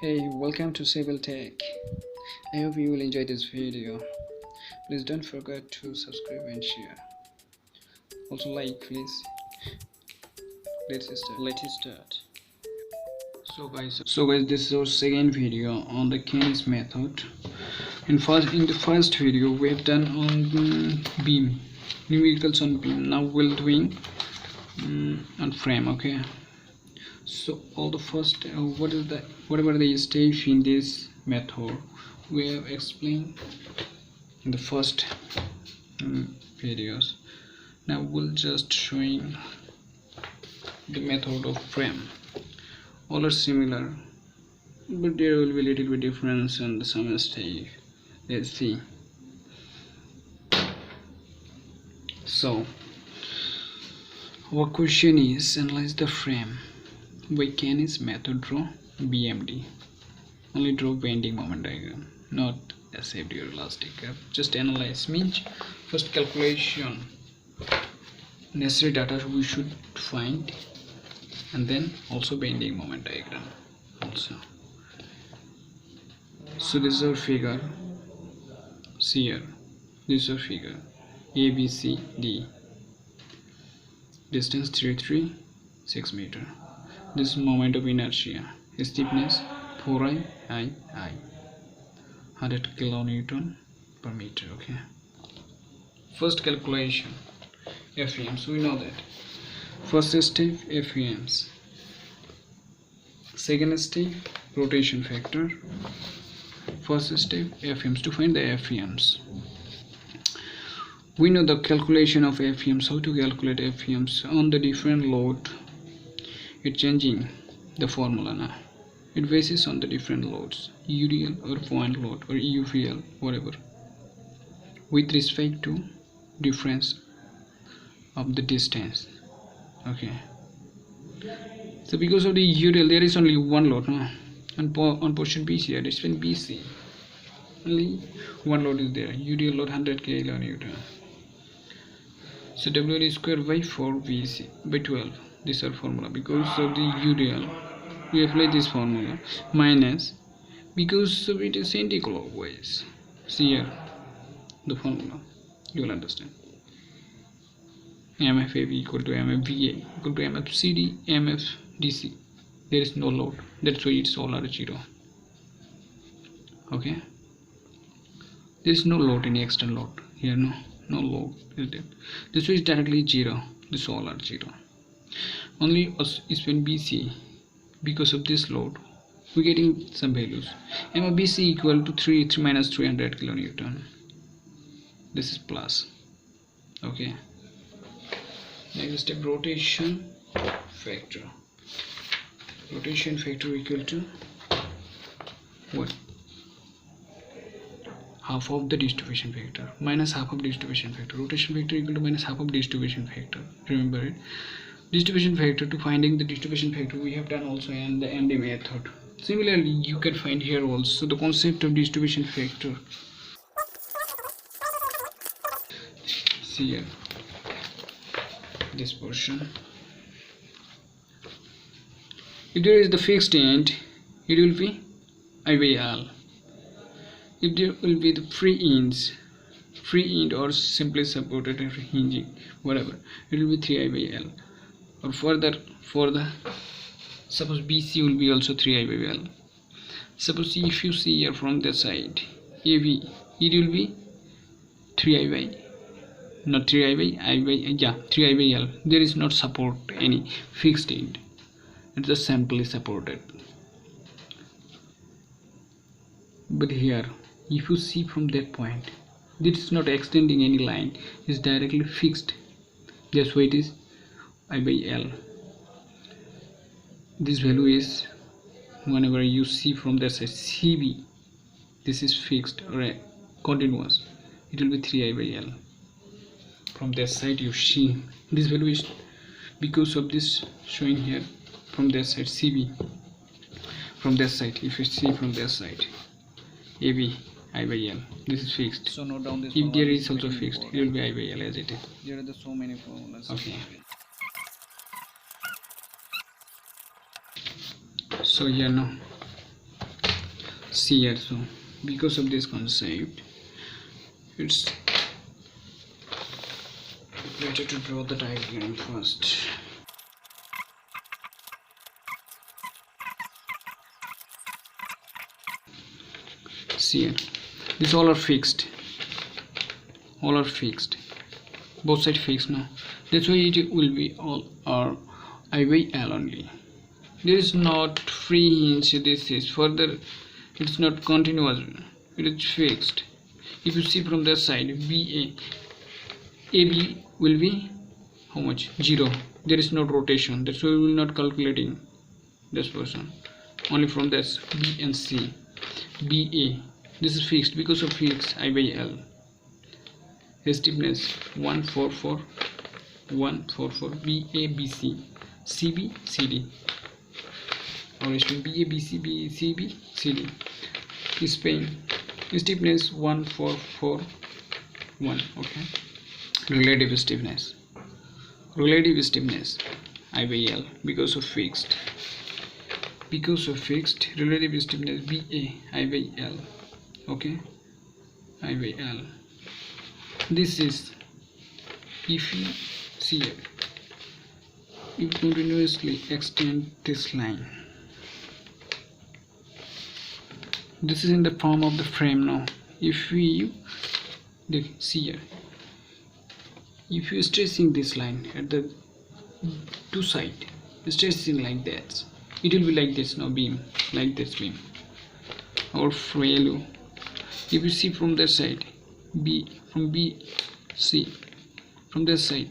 Hey, welcome to Civil Tech. I hope you will enjoy this video. Please don't forget to subscribe and share. Also like, please. Let's start. So guys, this is our second video on the Kanis method. In the first video we have done on beam, numericals on beam. Now we're doing on frame. Okay. So all the first whatever the step in this method we have explained in the first videos. Now we'll just showing the method of frame. All are similar, but there will be a little bit difference in some step. Let's see. So our question is, analyze the frame by Kanis method. Draw BMD. Only draw bending moment diagram, not SFD or elastic curve. Just analyze means first calculation, necessary data we should find, and then also bending moment diagram also. So this is our figure. See here, this is our figure. A, B, C, D. Distance 336 meter. This is moment of inertia. Stiffness 4i, 100 kilonewton per meter. Okay. First calculation, FEMs. We know that. First step, FEMs. Second step, rotation factor. First step, FEMs. To find the FEMs, we know the calculation of FEMs. How to calculate FEMs on the different load? It's changing the formula now. It bases on the different loads, UDL or point load or UVL, whatever, with respect to difference of the distance. Okay. So because of the UDL, there is only one load, no? And on portion BC, it is when BC, only one load is there. UDL load 100 kilonewton. So WL square by 4 BC by 12. This is our formula. Because of the UDL, we apply this formula, minus because of it is anti-clockwise. See here the formula, you will understand. MFAB equal to MFVA equal to MFCD, MFDC. There is no load, that's why it's all are 0. Okay, there is no load in external load here. No load is there. This is directly 0. This all are 0. Only is when BC, because of this load we're getting some values. MBC equal to 3 minus 300 kilonewton. This is plus. Okay. Next step, rotation factor. Rotation factor equal to what? Half of the distribution factor minus half of distribution factor. Rotation factor equal to minus half of distribution factor. Remember it. Distribution factor, to finding the distribution factor we have done also in the MD method. Similarly, you can find here also the concept of distribution factor. See here, this portion. If there is the fixed end, it will be I by L. If there will be the free end or simply supported or hinging, whatever, it will be 3I by L. Or further, for the suppose BC will be also 3I by L. Suppose if you see here from the side AB, it will be 3I by, not 3I by, 3I by L. There is not support any fixed end. It's just simply supported. But here, if you see from that point, this is not extending any line. It's directly fixed. That's why it is I by L. This value is, whenever you see from that side CB, this is fixed or continuous, it will be 3I by L. From that side you see this value is, because of this showing here from that side CB. From that side, if you see from that side AB, I by L, this is fixed. So note down this. If there is also fixed, it will be I by L as it is. There are so many formulas. Okay. So here now See here, so because of this concept, it's better to draw the diagram first. See here, these all are fixed. All are fixed. Both sides fixed now. That's why it will be all are I by L only. There is not free hinge. This is further. It's not continuous. It is fixed. If you see from that side, AB will be how much? 0. There is no rotation. That's why we will not calculating this person. Only from this B and C. BA. This is fixed because of fixed I by L. Stiffness 144 144 BABC CB CD. Or it will be BABC BCB CD. Spain stiffness 1441. Okay. Relative stiffness I by L because of fixed relative stiffness BA I by L. Okay, I by L. This is, if you see it, you continuously extend this line. This is in the form of the frame now. If we see here, if you stretching this line at the two side, stretching like that, it will be like this now, beam, like this beam or value. If you see from that side, from this side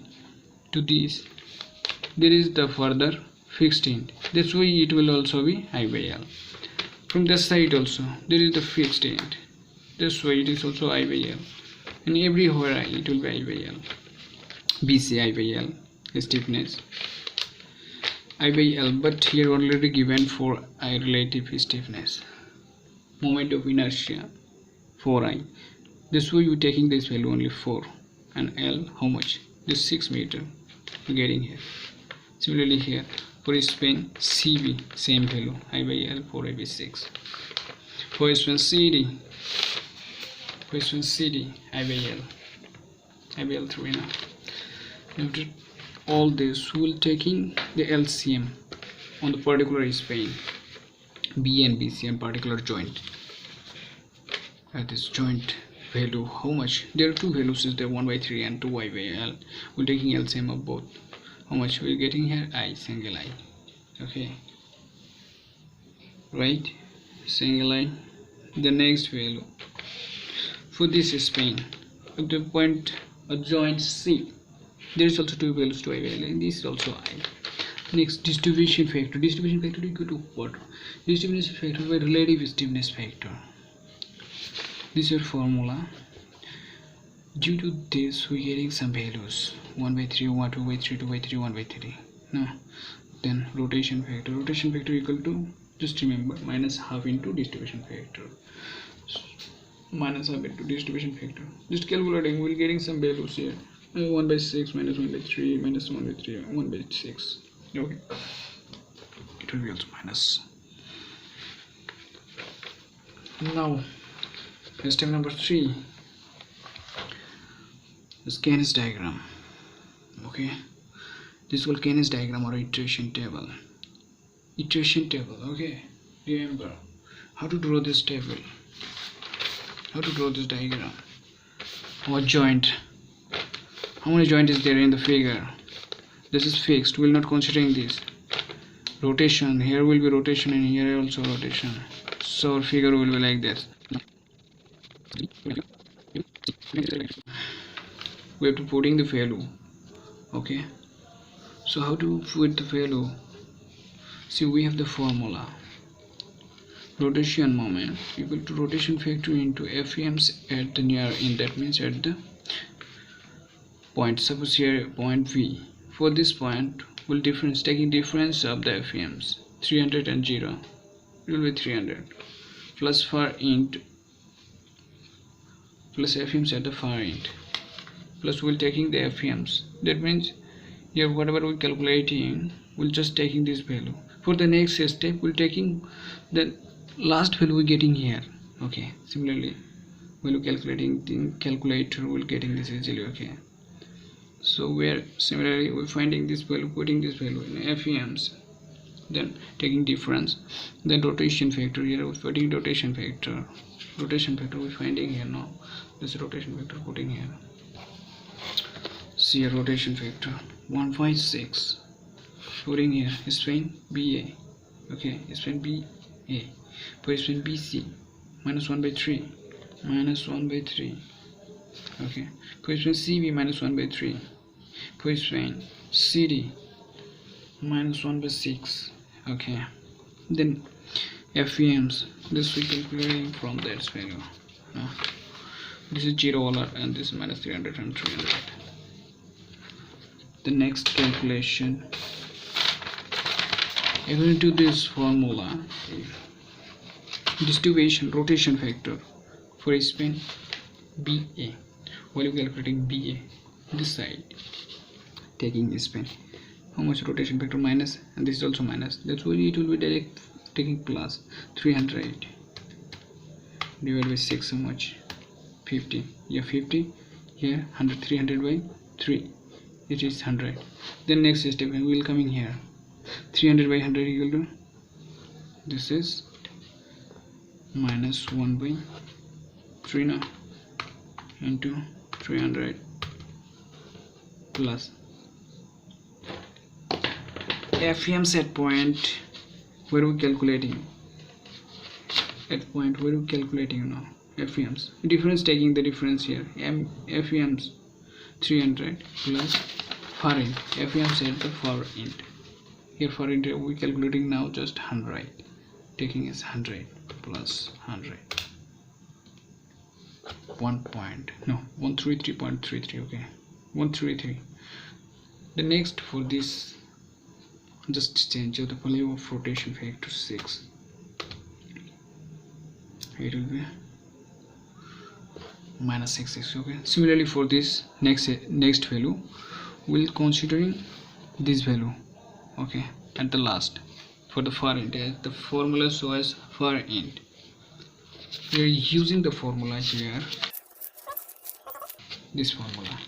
to this, there is the further fixed end. That's why it will also be I by L. From this side also there is the fixed end. That's why it is also I by L. And everywhere it will be I by L. BC I by L. Stiffness I by L, but here already given for I relative stiffness. Moment of inertia 4I. This way you taking this value only 4, and L how much? This 6 meter you getting here. Similarly here for Spain CB same value I by L 4I by 6. For Spain CD I by L 3 now. After all this we will taking the LCM on the particular Spain B and BC and particular joint. At this joint value how much? There are two values, is there 1 by 3 and 2 I by L. We're taking LCM of both. How much we're getting here? I, single I. Okay, right, single I. The next value for this Spain at the point a joint C, there is also two values to I by L, and this is also I. Next, distribution factor equal to what? Distribution factor by relative stiffness factor. This is your formula. Due to this we getting some values 1 by 3, 1, 2 by 3, 2 by 3, 1 by 3. No. Then rotation factor equal to, just remember, minus half into distribution factor. Minus half into distribution factor. Just calculating, we'll getting some values here. 1 by 6 minus 1 by 3 minus 1 by 3, 1 by 6. Okay. It will be also minus. Now, step number 3 is Kanis diagram. Okay, this is called Kanis diagram or iteration table. Okay, remember how to draw this table, how to draw this diagram. Our joint, how many joint is there in the figure? This is fixed, we'll not considering this. Rotation, here will be rotation and here also rotation, so our figure will be like this. We have to putting the value. Okay, so how to put the value? See, we have the formula. Rotation moment equal to rotation factor into FEMs at the near end, that means at the point. Suppose here point V. For this point will difference, taking difference of the FEMs 300 and 0, it will be 300 plus far end plus FEMs at the far end, plus we'll taking the FEMs. That means here whatever we calculating, we'll just taking this value. For the next step, we'll taking the last value we're getting here. Okay, similarly value calculating the calculator will getting this easily. Okay, so we're finding this value, putting this value in FEMs, then taking difference, then rotation factor. Here we're putting rotation factor we're finding here. Now this rotation factor putting here. See a rotation factor 156 putting here. Strain BA. Okay, strain BA. Strain BC minus 1 by 3 okay. Strain CB minus 1 by 3. Strain CD minus 1 by 6. Okay, then FEMs, this we calculating from that value. This is $0 and this is minus 300 and 300. The next calculation, according to this formula, distribution rotation factor for spin BA, while you calculating BA this side, taking this spin, how much rotation factor minus, and this is also minus, that's why it will be direct taking plus 300 divided by 6, how much, 50, yeah 50, here 100, 300 by 3, it is 100. Then next step we will coming here, 300 by 100 equal to, this is minus 1 by 3 now, into 300 plus FEM set point where we calculating, at point where we calculating now, FEMs difference, taking the difference here, FEMs 300 plus far end, FEMs at the far end, here far end we calculating now just 100, taking is 100 plus 100, 133.33, okay, 133. The next for this, just change the value of rotation factor 6, it will be minus 66. Okay, similarly for this next value we'll considering this value. Okay, at the last for the far end, as the formula shows far end, we are using the formula here, this formula.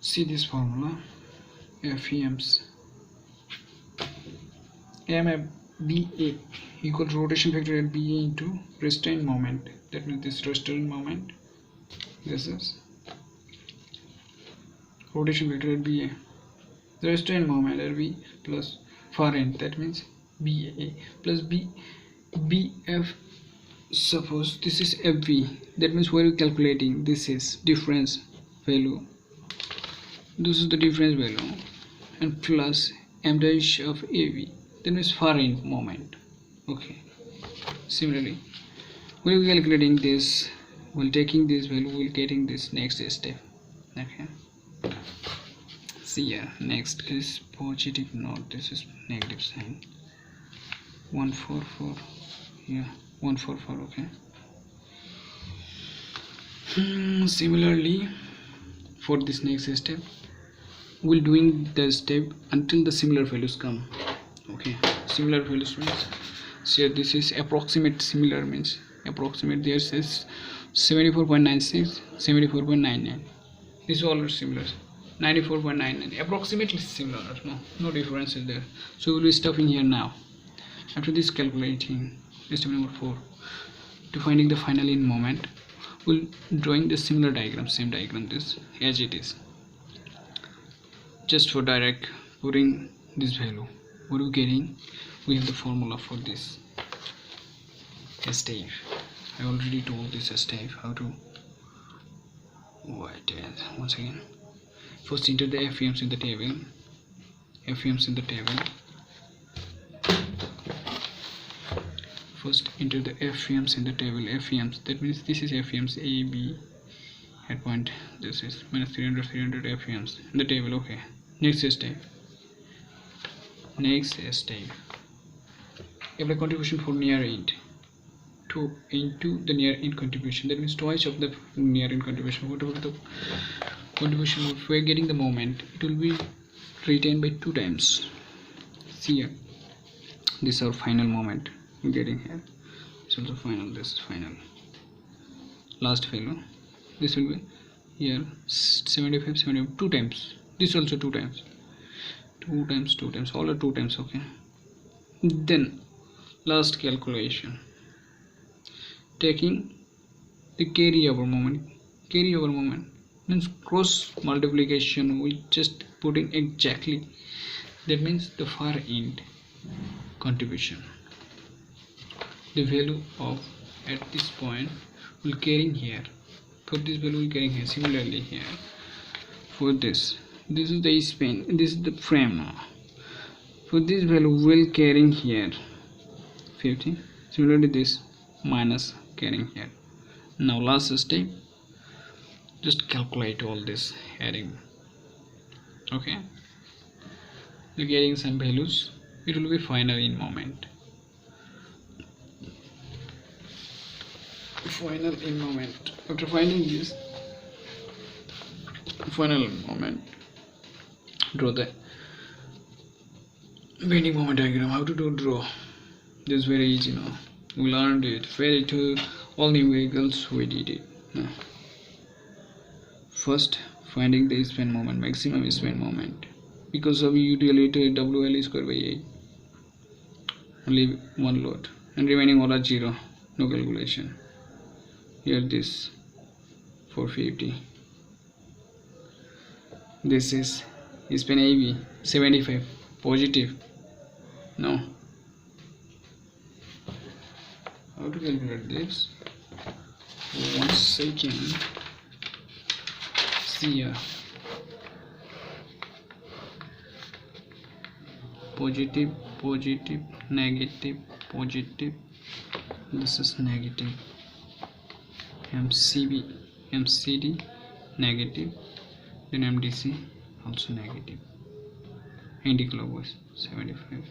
See this formula, FEMs BA equal to rotation factor at BA into restraint moment, that means this restraint moment, this is rotation factor at BA, the restraint moment at B plus far end, that means BA plus BF. Suppose this is FV, that means where you calculating, this is difference value, this is the difference value, and plus M dash of AV, that means far end moment. Okay, similarly we will calculating this, while taking this value we will getting this next step. Okay, see here, next is positive note, this is negative sign, 144, yeah 144. Okay, similarly for this next step we'll doing the step until the similar values come. Okay, similar values means, so this is approximate, similar means approximate, there says 74.96, 74.99, these all are similar, 94.99, approximately similar, no difference is there. So we'll be stopping here now. After this calculating step number 4, to finding the final in moment, we'll drawing the similar diagram, same diagram this as it is, just for direct putting this value, what are we getting, we have the formula for this step. I already told this step how to once again. First enter the FEMs in the table, first enter the FEMs in the table, FEMs, that means this is FEMs A, B, at point, this is minus 300 FEMs in the table. Okay, next step, apply contribution for near end into the near end contribution, that means twice of the near end contribution, whatever the contribution if we are getting the moment, it will be retained by 2 times. See here, This is our final moment we're getting here. It's also final. This is final. Last value. This will be here 75, 75, 2 times. This also 2 times. 2 times, 2 times. All are 2 times. Okay. Then last calculation. Taking the carryover moment. Carryover moment means cross multiplication. We just putting exactly. That means the far end contribution. The value of at this point will carrying here. For this value will carrying here. Similarly here. For this is the span. This is the frame now. For this value will carrying here 50. Similarly this minus carrying here. Now last step, just calculate all this adding. Okay, you're getting some values. It will be final in moment. Final in moment. After finding this final moment, draw the bending moment diagram. How to draw? This is very easy now. We learned it. Very to all numericals we did it. Now, first finding the span moment, maximum span moment. Because of utility WL is squared by 8. Only one load and remaining all are 0. No calculation. Here this 450. This is span AB 75 positive. No. How to calculate this? 1 second. See here. Positive, positive, negative, positive. This is negative. MCB, MCD, negative. Then MDC also negative. Anti-clockwise 75.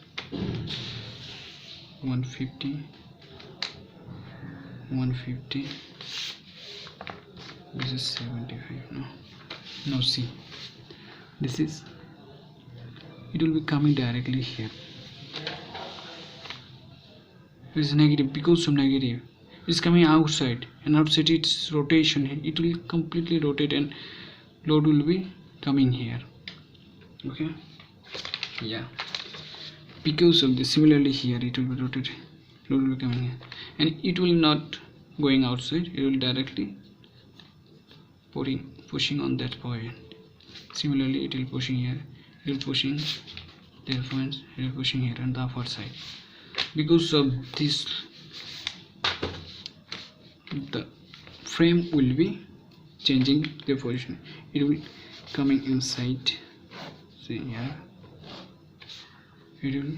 150. 150. This is 75 now see, this is, it will be coming directly here. It is negative. Because of negative it is coming outside, and outside its rotation it will completely rotate and load will be coming here. Okay, yeah, because of this. Similarly here it will be rotated, load will be coming here, and it will not going outside, it will directly pushing on that point. Similarly it will pushing here, it will pushing their points, it will pushing here on the upper side. Because of this the frame will be changing the position, it will coming inside. See here, it will,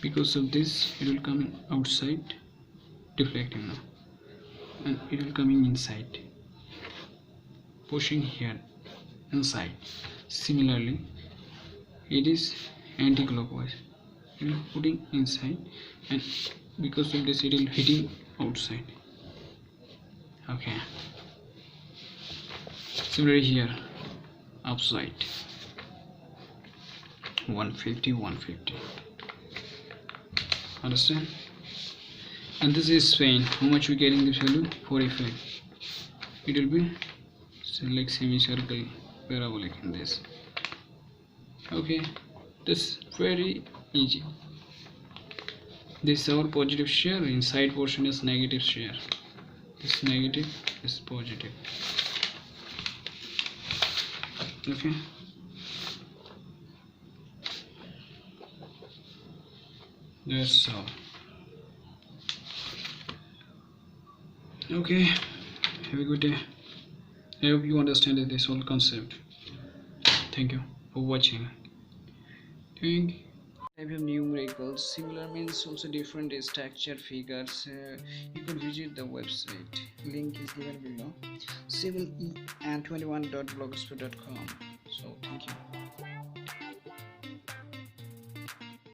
because of this it will coming outside, deflecting now, and it will coming inside, pushing here inside. Similarly it is anti-clockwise, it will putting inside, and because of this it will hitting outside. Okay, similarly here upside 150, 150. Understand? And this is Spain. How much we getting this value? 45. It will be like semicircle parabolic in this. Okay, this very easy. This is our positive shear, inside portion is negative shear. This negative, this positive. Okay, that's all. Okay, have a good day. I hope you understand this whole concept. Thank you for watching. Thank you. Type of numericals, similar means also different structure figures. You could visit the website, link is given below, 7e and 21.blogspot.com. So thank you.